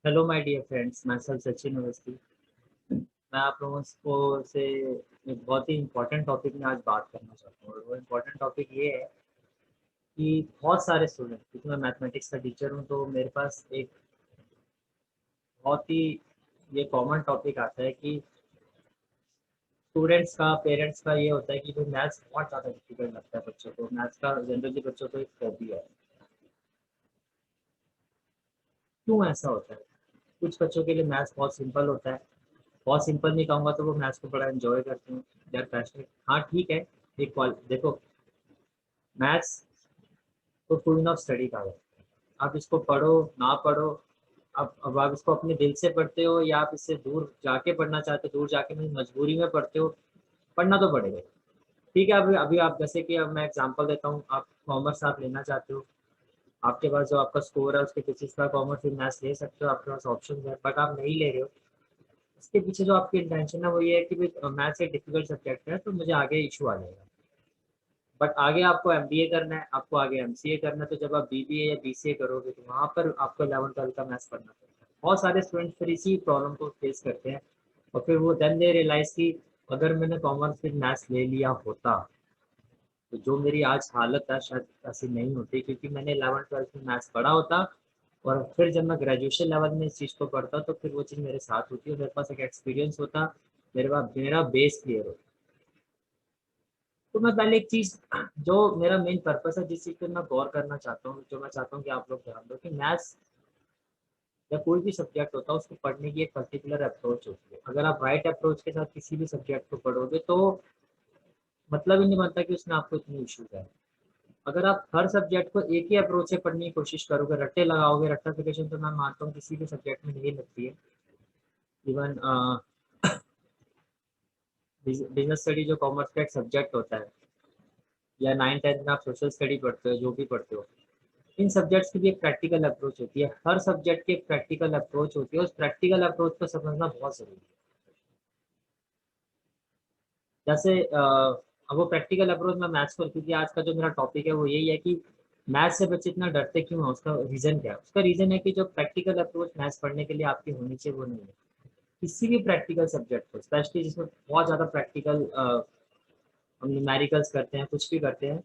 Hello my dear friends, मैं sir Sachin Awasthi. मैं आप लोगों को से एक बहुत ही इम्पोर्टेंट टॉपिक में आज बात करना चाहता हूँ और वो इम्पोर्टेंट टॉपिक ये है कि बहुत सारे स्टूडेंट, क्योंकि मैं मैथमेटिक्स का टीचर हूँ तो मेरे पास एक बहुत ही ये कॉमन टॉपिक आता है कि स्टूडेंट्स का, पेरेंट्स का ये होता है कि भाई मैथ्स बहुत ज़्यादा डिफिकल्ट लगता है बच्चों को। मैथ्स का जनरली बच्चों को एक हॉबी है। क्यों ऐसा होता है? कुछ बच्चों के लिए मैथ्स बहुत सिंपल होता है। बहुत सिंपल नहीं कहूँगा तो वो मैथ्स को बड़ा एंजॉय करते हैं, दे आर पैशनेट। हाँ ठीक है, एक देखो, मैथ्स तो क्वीन ऑफ स्टडी का है। आप इसको पढ़ो ना पढ़ो, अब आप इसको अपने दिल से पढ़ते हो या आप इससे दूर जाके पढ़ना चाहते हो, दूर जाके नहीं मजबूरी में पढ़ते हो, पढ़ना तो पड़ेगा। ठीक है, अभी अभी आप जैसे कि अब मैं एग्जांपल देता हूँ, आप कॉमर्स आप लेना चाहते हो, आपके पास जो आपका स्कोर है उसके बेसिस पर कॉमर्स फिर मैथ्स ले सकते हो, आपके पास ऑप्शन है, बट आप नहीं ले रहे हो। इसके पीछे जो आपकी इंटेंशन है वो ये है कि भाई मैथ्स एक डिफिकल्ट सब्जेक्ट है तो मुझे आगे इशू आ जाएगा। बट आगे आपको एमबीए करना है, आपको आगे एमसीए करना है, तो जब आप बीबीए या बीसीए करोगे तो वहाँ पर आपको 11th 12th का मैथ्स पढ़ना पड़ता है। बहुत सारे स्टूडेंट फिर इसी प्रॉब्लम को फेस करते हैं और फिर वो देन दे रियलाइज कि अगर मैंने कॉमर्स फिर मैथ्स ले लिया होता तो जो मेरी आज हालत है शायद ऐसी नहीं होती, क्योंकि मैंने 11th 12th में मैथ्स पढ़ा होता और फिर जब मैं ग्रेजुएशन लेवल में इस चीज़ को पढ़ता तो फिर वो चीज़ मेरे साथ होती है, मेरे पास एक एक्सपीरियंस होता, मेरे पास मेरा बेस क्लियर होता। तो मैं पहले एक चीज़, जो मेरा मेन पर्पस है, जिस चीज़ पे मैं गौर करना चाहता हूँ, जो मैं चाहता हूँ कि आप लोग ध्यान दो, कि मैथ्स या कोई भी सब्जेक्ट होता है उसको पढ़ने की एक पर्टिकुलर अप्रोच होती है। अगर आप राइट अप्रोच के साथ किसी भी सब्जेक्ट को पढ़ोगे तो मतलब ही नहीं बनता कि उसमें आपको इतनी इश्यूज है। अगर आप हर सब्जेक्ट को एक ही अप्रोच से पढ़ने की कोशिश करोगे, रट्टे लगाओगे, रट्टाफिकेशन तो मैं मानता हूँ किसी भी सब्जेक्ट में नहीं लगती है। इवन बिजनेस स्टडी जो कॉमर्स का एक सब्जेक्ट होता है, या 9th 10th में आप सोशल स्टडी पढ़ते हो, जो भी पढ़ते हो, इन सब्जेक्ट्स की भी एक प्रैक्टिकल अप्रोच होती है। हर सब्जेक्ट की एक प्रैक्टिकल अप्रोच होती है, उस प्रैक्टिकल अप्रोच को समझना बहुत जरूरी है। जैसे अब वो प्रैक्टिकल अप्रोच में मैथ्स को, क्योंकि आज का जो मेरा टॉपिक है वो यही है कि मैथ्स से बच्चे इतना डरते क्यों है, उसका रीजन क्या है? उसका रीजन है कि जो प्रैक्टिकल अप्रोच मैथ्स पढ़ने के लिए आपकी होनी चाहिए वो नहीं है। किसी भी प्रैक्टिकल सब्जेक्ट को, स्पेशली जिसमें बहुत ज़्यादा प्रैक्टिकल हम न्यूमेरिकल्स करते हैं, कुछ भी करते हैं,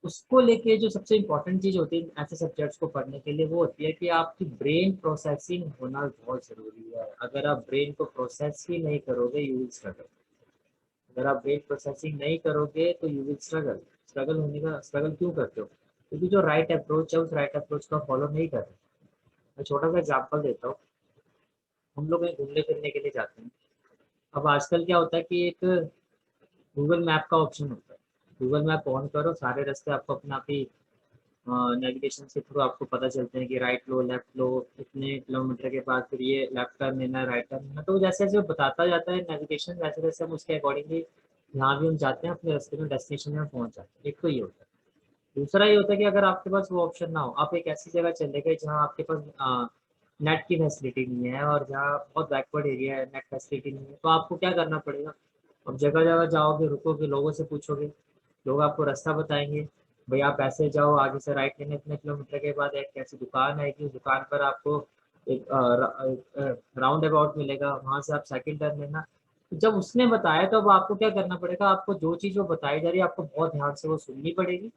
उसको लेके जो सबसे इम्पोर्टेंट चीज़ होती है ऐसे सब्जेक्ट्स को पढ़ने के लिए, वो होती है कि आपकी ब्रेन प्रोसेसिंग होना बहुत ज़रूरी है। अगर आप ब्रेन को प्रोसेस ही नहीं करोगे यू विल स्ट्रगल। अगर आप ब्रेन प्रोसेसिंग नहीं करोगे तो यू विल स्ट्रगल। स्ट्रगल होने का, स्ट्रगल क्यों करते हो? क्योंकि जो राइट अप्रोच है उस राइट अप्रोच का फॉलो नहीं कर रहे। मैं छोटा सा एग्जाम्पल देता हूँ। हम लोग कहीं घूमने फिरने के लिए जाते हैं। अब आजकल क्या होता है कि एक गूगल मैप का ऑप्शन होता है। गूगल मैप ऑन करो, सारे रास्ते आपको अपने आप ही नेविगेशन के थ्रू आपको पता चलते हैं कि राइट लो, लेफ्ट लो, इतने किलोमीटर के बाद फिर ये लेफ्ट टर्न लेना है, राइट टर्न लेना। तो जैसे जैसे वो बताता जाता है नेविगेशन, वैसे वैसे हम उसके अकॉर्डिंगली जहाँ भी हम जाते हैं अपने रास्ते में, डेस्टिनेशन में पहुँच जाते हैं। एक तो ये होता है। दूसरा ये होता है कि अगर आपके पास वो ऑप्शन ना हो, आप एक ऐसी जगह चले गए जहाँ आपके पास नेट की फैसिलिटी नहीं है और जहाँ बहुत बैकवर्ड एरिया है, नेट फैसिलिटी नहीं है, तो आपको क्या करना पड़ेगा? अब जगह जगह जाओगे, रुकोगे, लोगों से पूछोगे, लोग आपको रास्ता बताएंगे। भाई आप ऐसे जाओ, आगे से राइट लेने, इतने किलोमीटर के बाद एक ऐसी दुकान आएगी, उस दुकान पर आपको एक राउंड अबाउट मिलेगा, वहां से आप सेकंड टर्न लेना। जब उसने बताया तो अब आपको क्या करना पड़ेगा? आपको जो चीज़ वो बताई जा रही है आपको बहुत ध्यान से वो सुननी पड़ेगी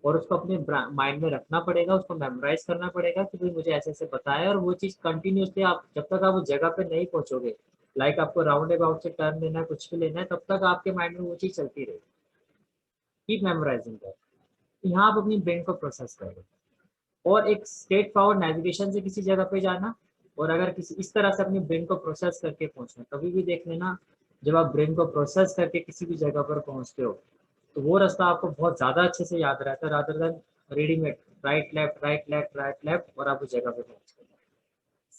और उसको अपने माइंड में रखना पड़ेगा, उसको मेमोराइज करना पड़ेगा कि भाई मुझे ऐसे ऐसे बताया, और वो चीज़ कंटिन्यूसली आप जब तक आप उस जगह पे नहीं पहुंचोगे, लाइक आपको राउंड अबाउट से टर्न लेना है, कुछ भी लेना है, तब तक आपके माइंड में वो चीज़ चलती रहेगी। Keep memorising that. यहाँ आप अपनी ब्रेन को प्रोसेस करोगे और एक स्ट्रेट फॉरवर्ड नेविगेशन से किसी जगह पे जाना, और अगर किसी इस तरह से अपनी ब्रेन को प्रोसेस करके पहुंचना, कभी भी देख लेना जब आप ब्रेन को प्रोसेस करके किसी भी जगह पर पहुंचते हो तो वो रास्ता आपको बहुत ज़्यादा अच्छे से याद रहता है, rather than readymade right left right left right left और आप उस जगह पे पहुंच गए।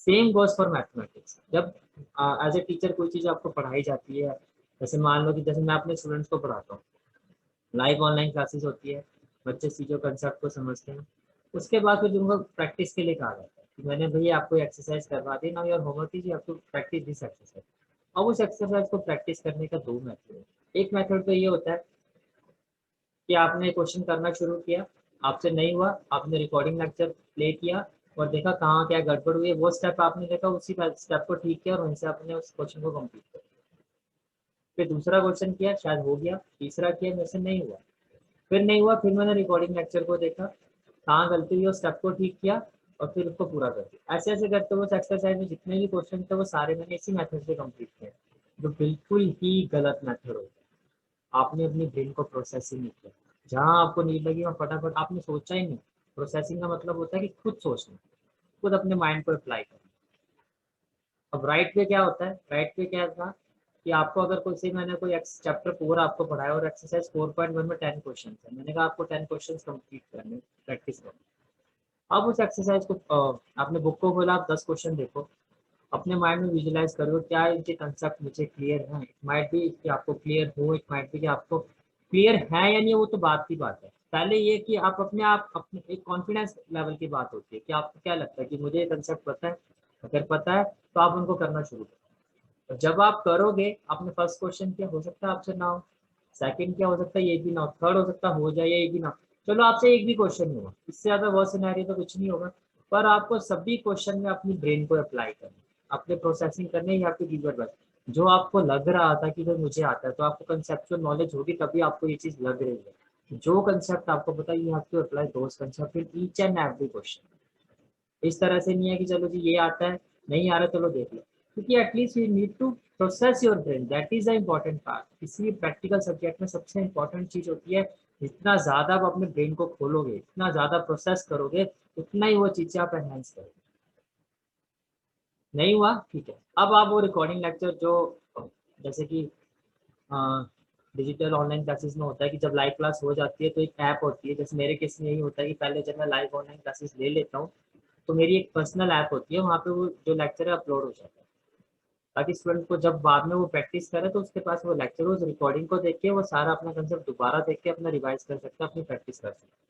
Same goes for mathematics. जब एज ए टीचर कोई चीज़ आपको पढ़ाई जाती है, जैसे मान लो कि जैसे मैं अपने स्टूडेंट्स को पढ़ाता हूँ, लाइव ऑनलाइन क्लासेस होती है, बच्चे चीज़ों कंसेप्ट को समझते हैं, उसके बाद फिर उनको प्रैक्टिस के लिए कहा जाता है कि मैंने भैया आपको एक्सरसाइज करवा दी ना, और होमवर्क इज आपको प्रैक्टिस दिस एक्सरसाइज। अब उस एक्सरसाइज को प्रैक्टिस करने का दो मेथड है। एक मेथड तो ये होता है कि आपने क्वेश्चन करना शुरू किया, आपसे नहीं हुआ, आपने रिकॉर्डिंग लेक्चर प्ले किया, और देखा कहाँ क्या गड़बड़ हुई है, वो स्टेप आपने देखा, उसी स्टेप को ठीक किया और वहीं से आपने उस क्वेश्चन को कंप्लीट किया। फिर दूसरा क्वेश्चन किया, शायद हो गया, तीसरा किया, मेरे से नहीं हुआ, फिर नहीं हुआ, फिर मैंने रिकॉर्डिंग लेक्चर को देखा कहाँ गलती हुई, उस स्टेप को ठीक किया और फिर उसको पूरा कर दिया। ऐसे ऐसे करते हुए उस एक्सरसाइज में जितने भी क्वेश्चन थे वो सारे मैंने इसी मेथड से कंप्लीट किए, जो बिल्कुल ही गलत मेथड होता है। आपने अपनी ब्रेन को प्रोसेस ही नहीं किया, जहाँ आपको नीड लगी वहाँ फटाफट आपने सोचा ही नहीं। प्रोसेसिंग का मतलब होता है कि खुद सोचना, खुद अपने माइंड को अप्लाई करना। अब राइट पे क्या होता है, राइट पे क्या था कि आपको अगर कोई से मैंने कोई चैप्टर 4 आपको पढ़ाया और एक्सरसाइज 4.1 में 10 क्वेश्चन है, मैंने कहा आपको 10 क्वेश्चन कंप्लीट करने, प्रैक्टिस करना। अब उस एक्सरसाइज को आपने बुक को खोला, आप 10 क्वेश्चन देखो, अपने माइंड में विजुलाइज करो क्या इनके कंसेप्ट मुझे क्लियर है। इट माइट बी कि आपको क्लियर हो, इट माइट बी कि आपको क्लियर है या नहीं, वो तो बात की बात है। पहले ये कि आप अपने आप अपने एक कॉन्फिडेंस लेवल की बात होती है कि आपको क्या लगता है कि मुझे ये कंसेप्ट पता है। अगर पता है तो आप उनको करना शुरू करो। तो जब आप करोगे, आपने फर्स्ट क्वेश्चन किया, हो सकता है आपसे ना हो, सेकंड क्या हो सकता है ये भी ना हो, थर्ड हो सकता है हो जाए, ये भी ना हो। चलो आपसे एक भी क्वेश्चन नहीं हुआ, इससे ज्यादा वो सिनेरियो तो कुछ नहीं होगा। पर आपको सभी क्वेश्चन में अपनी ब्रेन को अप्लाई करना, अपने प्रोसेसिंग करने या फिर कीवर्ड बस जो आपको लग रहा था कि भाई मुझे आता है, तो आपको कंसेप्चुअल नॉलेज होगी तभी आपको ये चीज लग रही है। जो कंसेप्ट आपको पता है you have to apply those concept in each and every question. इस तरह से नहीं है कि चलो जी ये आता है, नहीं आ रहा चलो देख लो, क्योंकि at least you need to process your brain, that is the important part. किसी भी प्रैक्टिकल सब्जेक्ट में सबसे इम्पोर्टेंट चीज होती है, जितना ज्यादा आप अपने ब्रेन को खोलोगे, इतना ज्यादा प्रोसेस करोगे, उतना ही वो चीजें आप एनहेंस करोगे। नहीं हुआ ठीक है, अब आप वो रिकॉर्डिंग लेक्चर जो जैसे कि डिजिटल ऑनलाइन क्लासेस में होता है कि जब लाइव क्लास हो जाती है तो एक ऐप होती है, जैसे मेरे केस में यही होता है कि पहले जब मैं लाइव ऑनलाइन क्लासेस ले लेता हूँ तो मेरी एक पर्सनल ऐप होती है, वहाँ पे वो जो लेक्चर है अपलोड हो जाता है, ताकि स्टूडेंट को जब बाद में वो प्रैक्टिस करे तो उसके पास वो लेक्चर, उस रिकॉर्डिंग को देख के वो सारा अपना कंसेप्ट दोबारा देख के अपना रिवाइज कर सकता है, अपनी प्रैक्टिस कर सकता है।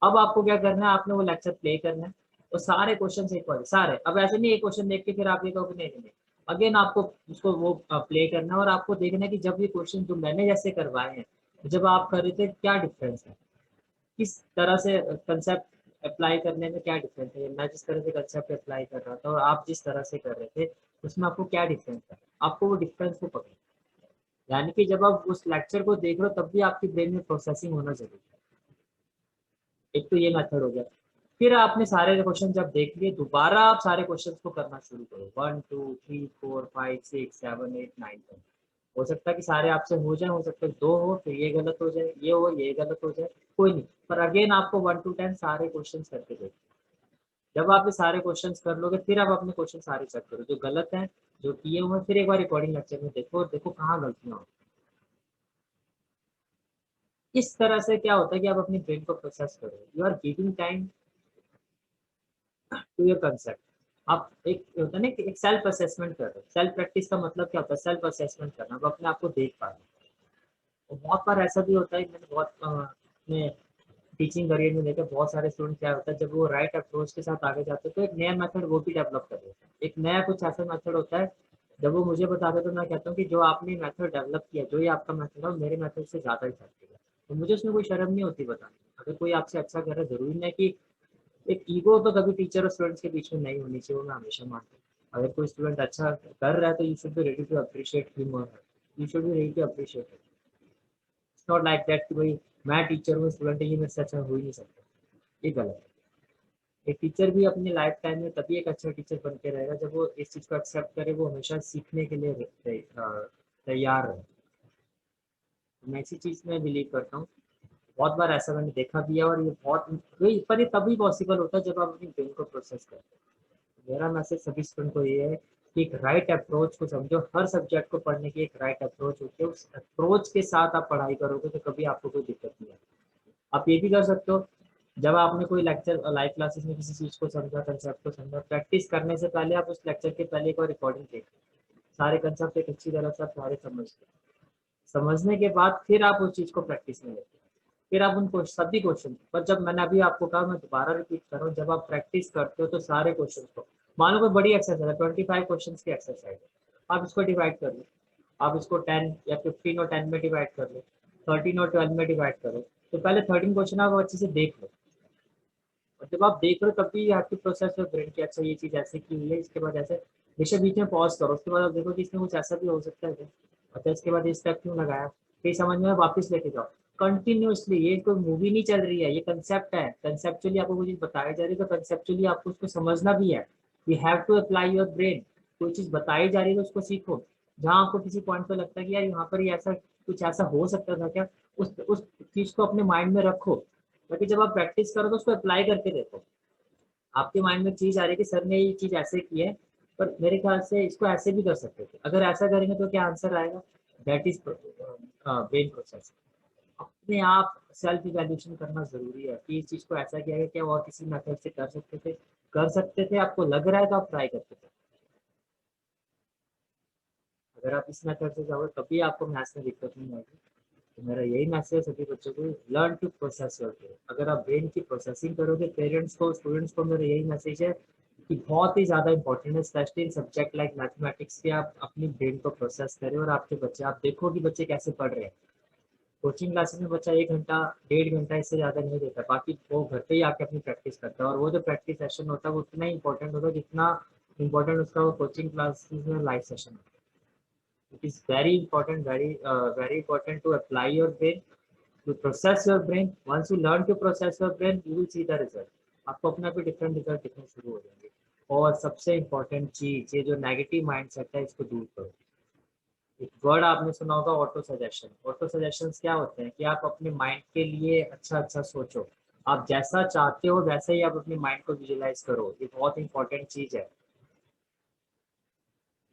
अब आपको क्या करना है, आपने वो लेक्चर प्ले करना है, तो सारे क्वेश्चन एक बार सारे, अब ऐसे नहीं एक क्वेश्चन देख के फिर आप ये कहोगे नहीं नहीं, अगेन आपको उसको वो प्ले करना है और आपको देखना है कि जब ये क्वेश्चन जो मैंने जैसे करवाए हैं, जब आप कर रहे थे क्या डिफरेंस है, किस तरह से कंसेप्ट अप्लाई करने में क्या डिफरेंस है, मैं जिस तरह से कंसेप्ट अप्लाई कर रहा था और आप जिस तरह से कर रहे थे उसमें आपको क्या डिफरेंस है, आपको वो डिफरेंस को पकड़ना। यानी कि जब आप उस लेक्चर को देख रहे हो तब भी आपकी ब्रेन में प्रोसेसिंग होना जरूरी है। एक तो ये मेथड हो गया। फिर आपने सारे क्वेश्चन जब देख लिए, दोबारा आप सारे क्वेश्चन को करना शुरू करो, 1 2 3 4 5 6 7 8 9 10। हो सकता है कि सारे आपसे हो जाए, हो सकता है दो हो, फिर ये गलत हो जाए, ये हो, ये गलत हो जाए, कोई नहीं, पर अगेन आपको 1 to 10 सारे क्वेश्चन करके देखो। जब आप ये सारे क्वेश्चन कर लोगे फिर आप अपने क्वेश्चन सारे चेक करो जो गलत है, जो किए हुए हैं, फिर एक बार रिकॉर्डिंग लेक्चर में देखो और देखो कहाँ गलतियाँ हो। इस तरह से क्या होता है कि आप अपनी ब्रेन को प्रोसेस करो, you are giving time to your concept. आप एक होता है ना कि एक सेल्फ असेसमेंट कर रहे हो, सेल्फ प्रैक्टिस का मतलब क्या होता है, सेल्फ असेसमेंट करना, आप अपने आप को देख पा रहे हो। और बहुत बार ऐसा भी होता है, मैंने बहुत अपने टीचिंग करियर में देखा, बहुत सारे स्टूडेंट क्या होता है जब वो राइट अप्रोच के साथ आगे जाते हैं तो एक नया मेथड वो भी डेवलप कर लेते हैं, एक नया कुछ ऐसा मेथड होता है। जब वो मुझे बताते तो मैं कहता हूँ कि जो आपने मेथड डेवलप किया, जो ये आपका मेथड है वो मेरे मेथड से ज़्यादा इफेक्टिव है, तो मुझे उसमें कोई शर्म नहीं होती बताने में। अगर कोई आपसे अच्छा कर रहा है, जरूरी नहीं कि एक ईगो तो कभी टीचर और स्टूडेंट्स के बीच में नहीं होनी चाहिए, वो मैं हमेशा मानता हूँ। अगर कोई स्टूडेंट अच्छा कर रहा है तो you should be ready to appreciate him और her, you should be ready to appreciate it. It's not like that कि भाई मैं टीचर हूँ, स्टूडेंट है, ये मेरे से अच्छा हो ही नहीं सकता, ये गलत है। एक टीचर भी अपनी लाइफ टाइम में तभी एक अच्छा टीचर बन के रहेगा जब वो इस चीज़ को एक्सेप्ट करे, वो हमेशा सीखने के लिए तैयार रहे। मैं इसी चीज़ में बिलीव करता हूँ। बहुत बार ऐसा मैंने देखा भी है और ये बहुत, पर ये तभी पॉसिबल होता है जब आप अपनी ब्रेन को प्रोसेस करते हैं। मेरा मैसेज सभी स्टूडेंट को ये है कि एक राइट अप्रोच को समझो, हर सब्जेक्ट को पढ़ने की एक राइट अप्रोच होती है, उस अप्रोच के साथ आप पढ़ाई करोगे तो कभी आपको कोई दिक्कत नहीं आती। आप ये भी कर सकते हो, जब आपने कोई लेक्चर लाइव क्लासेस में किसी चीज़ को समझा, कंसेप्ट को समझा, प्रैक्टिस करने से पहले आप उस लेक्चर के पहले एक बार रिकॉर्डिंग देख, सारे कंसेप्ट एक अच्छी तरह से आप सारे समझने के बाद फिर आप उस चीज़ को प्रैक्टिस में लेते हैं, फिर आप उनको सभी क्वेश्चन, पर जब मैंने अभी आपको कहा, मैं दोबारा रिपीट कर रहा हूँ, जब आप प्रैक्टिस करते हो तो सारे क्वेश्चन को, मानो कोई बड़ी एक्सरसाइज है, 25 क्वेश्चन की एक्सरसाइज है, आप इसको डिवाइड कर लो, आप इसको 10 या 15 और 10 में डिवाइड कर लो, 13 और 12 में डिवाइड करो, तो पहले 13 क्वेश्चन आप अच्छे से देख लो, और जब आप देख रहे हो तभी आपकी प्रोसेस में ब्रेन की अच्छा ये चीज़ ऐसे की हुई है, इसके बाद ऐसे हमेशा बीच में पॉज करो, उसके बाद आप देखो कि इसमें कुछ ऐसा भी हो सकता है क्या? अच्छा इसके बाद ये स्टेप क्यों लगाया, फिर समझ में वापस लेके जाओ कंटिन्यूअसली। ये कोई मूवी नहीं चल रही है, ये कंसेप्ट है, कंसेप्चुअली आपको कोई चीज़ बताई जा रही है तो कंसेप्चुअली आपको उसको समझना भी है। You have to apply your brain. कोई चीज़ बताई जा रही है तो उसको सीखो। जहाँ आपको किसी पॉइंट पर लगता है कि यार यहाँ पर ये ऐसा कुछ ऐसा हो सकता था क्या, उस चीज़ को अपने माइंड में रखो, ताकि जब आप प्रैक्टिस करो तो उसको अप्लाई करके देखो। आपके माइंड में चीज़ आ रही है कि सर ने ये चीज़ ऐसे की है, पर मेरे ख्याल से इसको ऐसे भी कर सकते थे, अगर ऐसा करेंगे तो क्या आंसर आएगा? That is brain process. अपने आप सेल्फ इवैल्यूएशन करना ज़रूरी है कि इस चीज़ को ऐसा किया है, क्या और किसी मेथड से कर सकते थे, आपको लग रहा है तो आप ट्राई करते थे। अगर आप इस मेथड से जाओगे तभी आपको मैथ्स में दिक्कत नहीं आएगी। तो मेरा यही मैसेज है सभी बच्चों को, learn to process your brain. अगर आप ब्रेन की प्रोसेसिंग करोगे, पेरेंट्स को स्टूडेंट्स को मेरा यही मैसेज है कि बहुत ही ज़्यादा इंपॉर्टेंट है, specially in subject like mathematics के, आप अपनी ब्रेन को प्रोसेस करें। और आपके बच्चे, आप देखो कि बच्चे कैसे पढ़ रहे हैं। कोचिंग क्लासेस में बच्चा 1 घंटा 1.5 घंटा इससे ज़्यादा नहीं देता, बाकी वो घर पे ही आके अपनी प्रैक्टिस करता है। और वो जो प्रैक्टिस सेशन होता है वो उतना ही इंपॉर्टेंट होता है जितना इंपॉर्टेंट उसका वो कोचिंग क्लासेस में लाइव सेशन होता है। It is very important, very important to apply your brain, to process your brain. Once you learn to process your brain, you will see the result. आपको अपने आप ही different result दिखने शुरू हो जाएंगे। और सबसे इम्पोर्टेंट चीज़, ये जो नेगेटिव माइंडसेट है इसको दूर करो। एक वर्ड आपने सुना होगा, ऑटो सजेशन। ऑटो सजेशन क्या होते हैं कि आप अपने माइंड के लिए अच्छा अच्छा सोचो, आप जैसा चाहते हो वैसे ही आप अपने माइंड को विजुलाइज करो। ये बहुत इंपॉर्टेंट चीज़ है।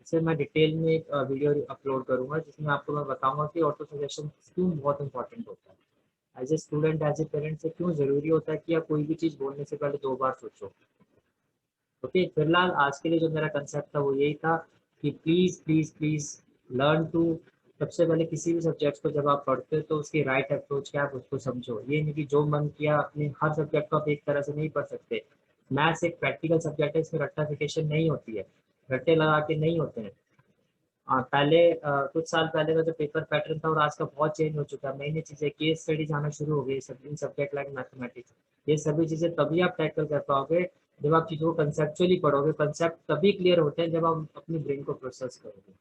इसे मैं डिटेल में एक वीडियो अपलोड करूंगा जिसमें आपको मैं बताऊंगा कि ऑटो सजेशन क्यों बहुत इंपॉर्टेंट होता है। As a student, as a parent से क्यों ज़रूरी होता है कि आप कोई भी चीज़ बोलने से पहले 2 बार सोचो। ओके, फिलहाल आज के लिए जो मेरा कंसेप्ट था वो यही था कि please please please learn to, सबसे पहले किसी भी सब्जेक्ट को जब आप पढ़ते हो तो उसकी राइट अप्रोच क्या है आप उसको समझो। ये नहीं कि जो मन किया अपने, हर सब्जेक्ट को आप एक तरह से नहीं पढ़ सकते। मैथ्स एक प्रैक्टिकल सब्जेक्ट है, इसमें रट्टाफिकेशन नहीं होती है, रट्टे लगा के नहीं होते हैं। हाँ, पहले कुछ साल पहले का जो पेपर पैटर्न था और आज का बहुत चेंज हो चुका है। नई नई चीज़ें, केस स्टडीज आना शुरू हो गई सब इन सब्जेक्ट लाइक मैथमेटिक्स। ये सभी चीज़ें तभी आप टैकल कर पाओगे जब आप चीज़ों को कंसेप्चुअली पढ़ोगे। कंसेप्ट तभी क्लियर होते हैं जब आप अपनी ब्रेन को प्रोसेस करोगे।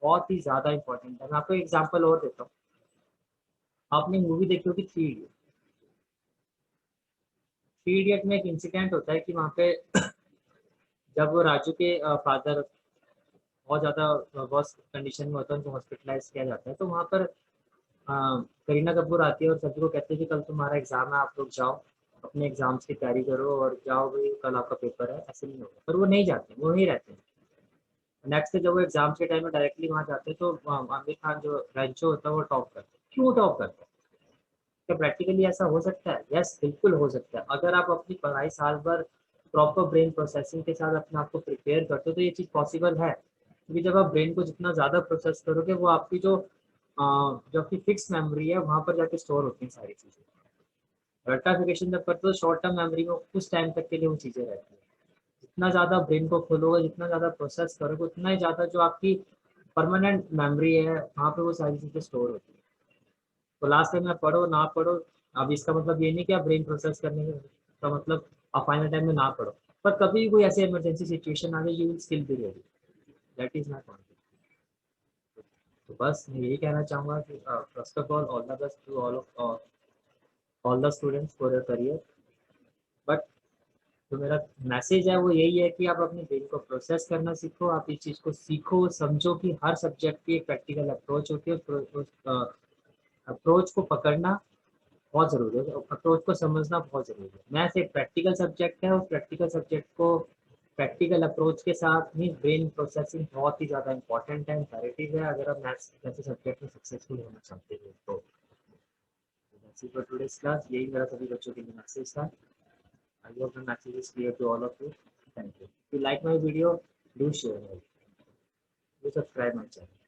बहुत ही ज़्यादा इंपॉर्टेंट है। मैं आपको एग्जाम्पल और देता हूँ। आपने मूवी देखी होगी 3 इडियट। 3 इडियट में एक इंसिडेंट होता है कि वहाँ पे जब वो राजू के फादर बहुत ज़्यादा वर्स्ट कंडीशन में होता है, उनको हॉस्पिटलाइज किया जाता है, तो वहाँ पर करीना कपूर आती है और सभी को कहते हैं कि कल तुम्हारा एग्जाम है, आप लोग जाओ अपने एग्जाम्स की तैयारी करो और जाओ भाई कल आपका पेपर है। ऐसे नहीं होगा, पर वो नहीं जाते, वो वहीं रहते हैं। नेक्स्ट जब वो एग्जाम्स के टाइम में डायरेक्टली वहाँ जाते हैं तो आमिर खान जो रैंचो होता है वो टॉप करता है। क्यों टॉप करता है? क्या प्रैक्टिकली ऐसा हो सकता है? यस, बिल्कुल हो सकता है। अगर आप अपनी पढ़ाई साल भर प्रॉपर ब्रेन प्रोसेसिंग के साथ अपने आप को प्रिपेयर करते हो तो ये चीज़ पॉसिबल है। क्योंकि जब आप ब्रेन को जितना ज़्यादा प्रोसेस करोगे वो आपकी जो आपकी फिक्स मेमोरी है वहाँ पर जाके स्टोर होती हैं सारी चीज़ें। रट्टाफिकेशन जब करते हो शॉर्ट टर्म मेमोरी में कुछ टाइम तक के लिए वो चीज़ें रहती हैं। जितना ज़्यादा ब्रेन को खोलोगे, जितना ज़्यादा प्रोसेस करोगे, उतना ही ज़्यादा जो आपकी परमानेंट मेमोरी है वहाँ पे वो सारी चीज़ें स्टोर होती है। तो लास्ट टाइम में पढ़ो ना पढ़ो, अब इसका मतलब ये नहीं कि आप ब्रेन प्रोसेस करने का मतलब आप फाइनल टाइम में ना पढ़ो, पर कभी भी कोई ऐसी इमरजेंसी सिचुएशन आ गई, you will still be ready. That is my point. तो बस मैं यही कहना चाहूँगा कि first of all the best to all the students for your career. But जो मेरा मैसेज है वो यही है कि आप अपने ब्रेन को प्रोसेस करना सीखो। आप इस चीज़ को सीखो, समझो कि हर सब्जेक्ट की एक प्रैक्टिकल अप्रोच होती है। उस अप्रोच को पकड़ना बहुत ज़रूरी है, अप्रोच को समझना बहुत ज़रूरी है। मैथ्स एक प्रैक्टिकल सब्जेक्ट है, उस प्रैक्टिकल सब्जेक्ट को प्रैक्टिकल अप्रोच के साथ ही ब्रेन प्रोसेसिंग बहुत ही ज़्यादा इंपॉर्टेंट है, इम्पेरेटिव है अगर आप मैथ्स जैसे सब्जेक्ट में सक्सेसफुल होना चाहते हो। तो फॉर टुडेज क्लास यही मेरा सभी बच्चों के लिए मैसेज था। I hope the message is clear to all of you. Thank you. If you like my video, do share it, do subscribe my channel.